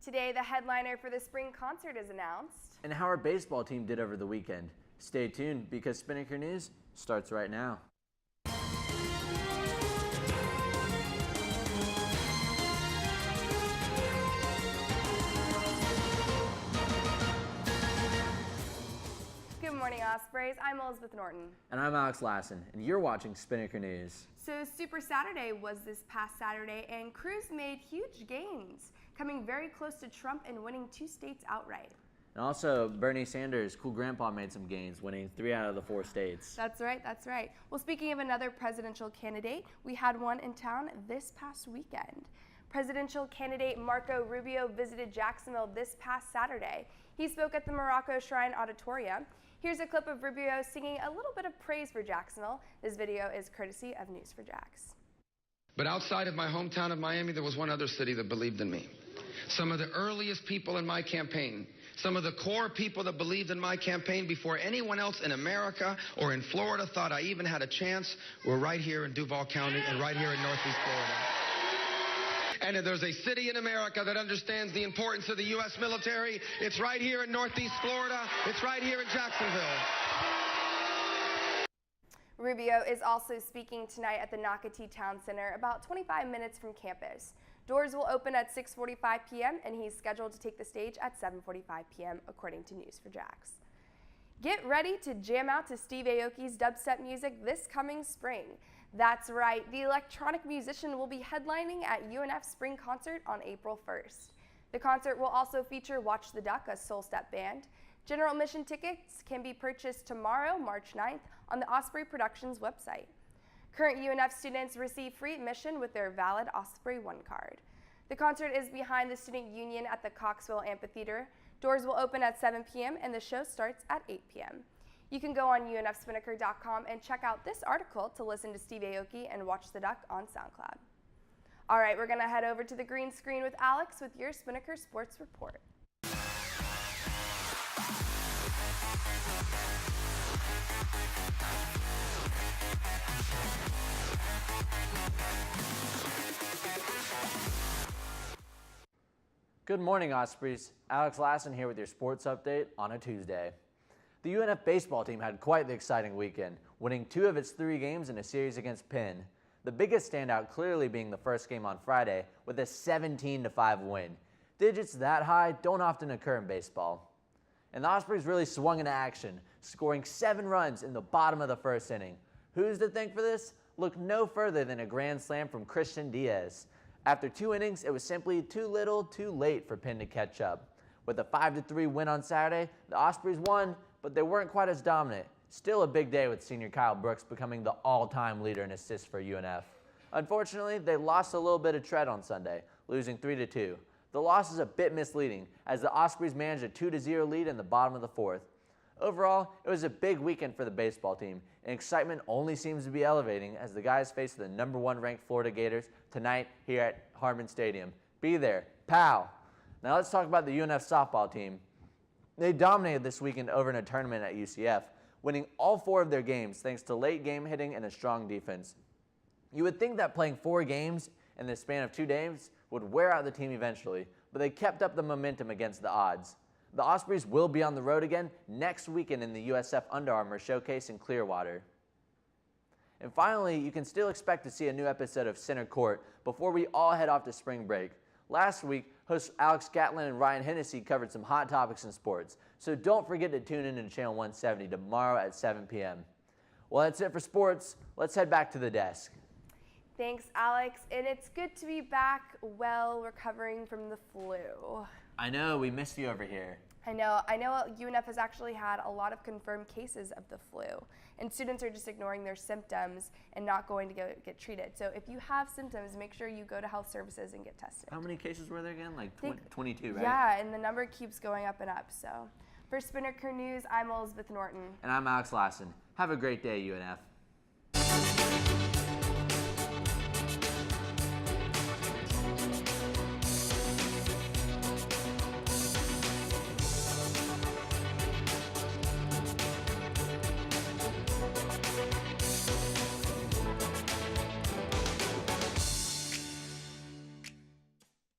Today, the headliner for the spring concert is announced. And how our baseball team did over the weekend. Stay tuned because Spinnaker News starts right now. Good morning, Ospreys. I'm Elizabeth Norton. And I'm Alex Lassen, and you're watching Spinnaker News. So Super Saturday was this past Saturday, and Cruz made huge gains, coming very close to Trump and winning 2 states outright. And also, Bernie Sanders, cool grandpa, made some gains, winning 3 out of the 4 states. That's right, that's right. Well, speaking of another presidential candidate, we had one in town this past weekend. Presidential candidate Marco Rubio visited Jacksonville this past Saturday. He spoke at the Morocco Shrine Auditorium. Here's a clip of Rubio singing a little bit of praise for Jacksonville. This video is courtesy of News4Jax. But outside of my hometown of Miami, there was one other city that believed in me. Some of the earliest people in my campaign, some of the core people that believed in my campaign before anyone else in America or in Florida thought I even had a chance, were right here in Duval County and right here in Northeast Florida. And if there's a city in America that understands the importance of the U.S. military, it's right here in Northeast Florida. It's right here in Jacksonville. Rubio is also speaking tonight at the Nocatee Town Center, about 25 minutes from campus. Doors will open at 6:45 p.m. and he's scheduled to take the stage at 7:45 p.m. according to News4Jax. Get ready to jam out to Steve Aoki's dubstep music this coming spring. That's right, the electronic musician will be headlining at UNF Spring Concert on April 1st. The concert will also feature Watch the Duck, a soul step band. General admission tickets can be purchased tomorrow, March 9th, on the Osprey Productions website. Current UNF students receive free admission with their valid Osprey One card. The concert is behind the Student Union at the Coxville Amphitheater. Doors will open at 7 p.m. and the show starts at 8 p.m. You can go on unfspinnaker.com and check out this article to listen to Steve Aoki and Watch the Duck on SoundCloud. All right, we're going to head over to the green screen with Alex with your Spinnaker Sports Report. Good morning, Ospreys. Alex Lassen here with your sports update on a Tuesday. The UNF baseball team had quite the exciting weekend, winning 2 of its 3 games in a series against Penn. The biggest standout clearly being the first game on Friday with a 17-5 win. Digits that high don't often occur in baseball. And the Ospreys really swung into action, scoring 7 runs in the bottom of the first inning. Who's to thank for this? Look no further than a grand slam from Christian Diaz. After 2 innings, it was simply too little, too late for Penn to catch up. With a 5-3 win on Saturday, the Ospreys won, but they weren't quite as dominant. Still a big day with senior Kyle Brooks becoming the all-time leader in assists for UNF. Unfortunately, they lost a little bit of tread on Sunday, losing 3-2. The loss is a bit misleading, as the Ospreys managed a 2-0 lead in the bottom of the 4th. Overall, it was a big weekend for the baseball team, and excitement only seems to be elevating as the guys face the #1 ranked Florida Gators tonight here at Harmon Stadium. Be there, pow! Now let's talk about the UNF softball team. They dominated this weekend over in a tournament at UCF, winning all 4 of their games thanks to late game hitting and a strong defense. You would think that playing 4 games in the span of 2 days would wear out the team eventually, but they kept up the momentum against the odds. The Ospreys will be on the road again next weekend in the USF Under Armour Showcase in Clearwater. And finally, you can still expect to see a new episode of Center Court before we all head off to spring break. Last week, hosts Alex Gatlin and Ryan Hennessy covered some hot topics in sports, so don't forget to tune in to Channel 170 tomorrow at 7 p.m. Well, that's it for sports. Let's head back to the desk. Thanks, Alex, and it's good to be back well recovering from the flu. I know, we missed you over here. I know UNF has actually had a lot of confirmed cases of the flu, and students are just ignoring their symptoms and not going to get treated. So if you have symptoms, make sure you go to health services and get tested. How many cases were there again? Like 22, right? Yeah, and the number keeps going up and up. So for Spinnaker News, I'm Elizabeth Norton. And I'm Alex Lassen. Have a great day, UNF.